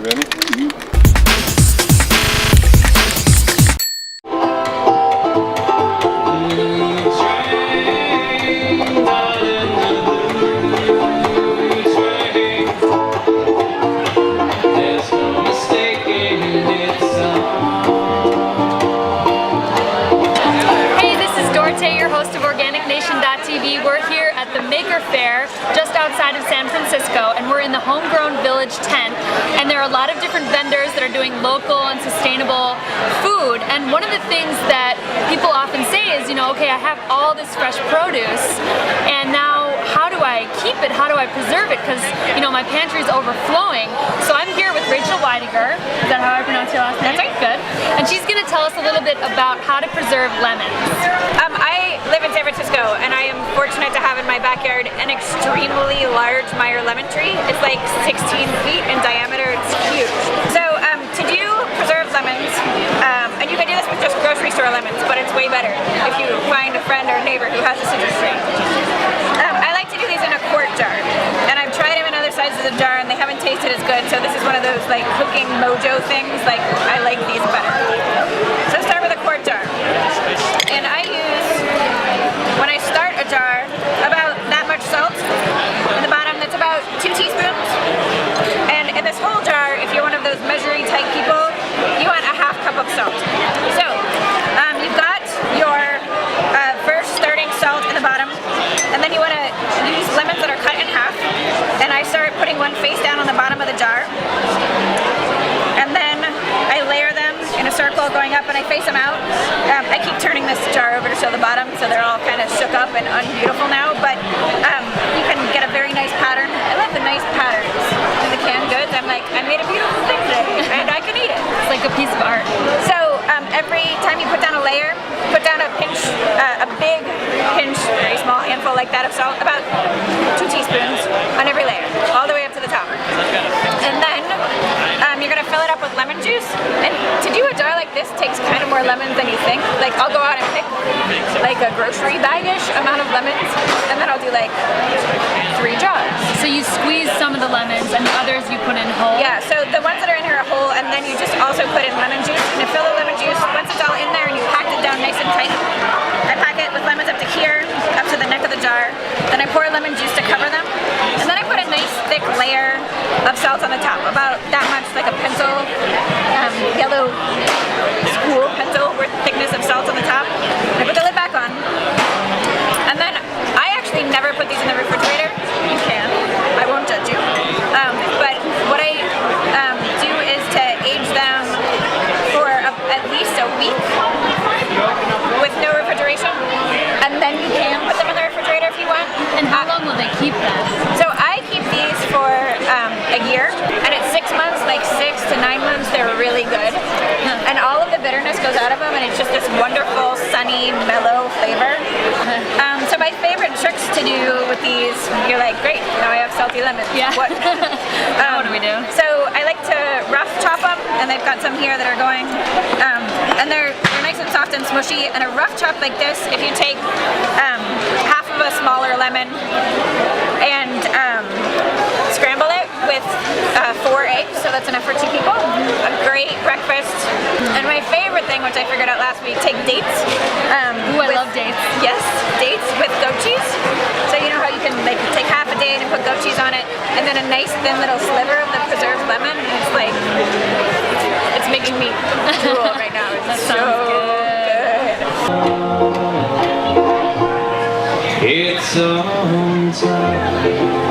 ready? We're here at the MakerFaire just outside of San Francisco, and we're in the Homegrown Village tent, and there are a lot of different vendors that are doing local and sustainable food. And one of the things that people often say is, you know, okay, I have all this fresh produce, and now how do I keep it? How do I preserve it? Because, you know, my pantry is overflowing. So I'm here with Rachel Weidinger. Is that how I pronounce your last name? That's right. Good. And she's going to tell us a little bit about how to preserve lemons. I live in San Francisco, and I am fortunate to have in my backyard an extremely large Meyer lemon tree. It's like 16 feet in diameter. It's huge. So to do preserved lemons, and you can do this with just grocery store lemons, but it's way better if you find a friend or a neighbor who has a citrus tree. I like to do these in a quart jar, and I've tried them in other sizes of jar, and they haven't tasted as good. So this is one of those like cooking mojo things. Like, I like these better. So start with a quart jar, and I use, when I start a jar, about that much salt in the bottom. That's about 2 teaspoons. And in this whole jar, if you're one of those measuring type people, you want a ½ cup of salt. So you've got your first starting salt in the bottom, and then you want to use lemons that are cut in half. And I start putting one face down on the bottom of the jar, and then I layer them in a circle going up, and I face them out. I keep turning this jar over to show the bottom, so they're all kind of shook up and unbeautiful now, but you can get a very nice pattern. I love the nice patterns in the canned goods. I'm like, I made a beautiful thing today, and I can eat it. It's like a piece of art. So every time you put down a layer, put down a pinch, a big pinch, very small handful like that of salt, about 2 teaspoons on every layer, all the way up to the top. And then you're going to fill it up with lemon juice. And to do a jar like this takes kind of more lemons than you think. Like, I'll go out and pick like a grocery bag-ish amount of lemons, and then I'll do like 3 jars. So you squeeze some of the lemons, and the others you put in whole? Yeah, so the ones that are in here are whole, and then you just also put in lemon juice. And you fill the lemon juice, once it's all in there and you pack it down nice and tight, I pack it with lemons up to here, up to the neck of the jar. Then I pour lemon juice to cover them. And then I put a nice thick layer of salt on the top, about that much, like a pencil, yellow school pencil worth thickness of salt on the top. And I put the lid back on. And then I actually never put these in the refrigerator. You can. I won't judge you. But what I do is to age them for at least a week with no refrigeration. And then you can put them in the refrigerator if you want. And how long will they keep them? So I keep these for a year, and at 6 months, like 6 to 9 months, they're really good. And all of the bitterness goes out of them, and it's just this wonderful, sunny, mellow flavor. So my favorite tricks to do with these, you're like, great, now I have salty lemons. Yeah. What? What do we do? So I like to rough chop them, and they've got some here that are going, and they're nice and soft and smushy. And a rough chop like this, if you take half of a smaller lemon and scramble it with 4 eggs, so that's enough for 2 people. A great breakfast. And my favorite thing, which I figured out last week, take dates. Ooh, I love dates. Yes, dates with goat cheese. So you know how you can like take half a date and put goat cheese on it, and then a nice thin little sliver of the preserved lemon. It's like, it's making me drool right now. It's so good. It's on time.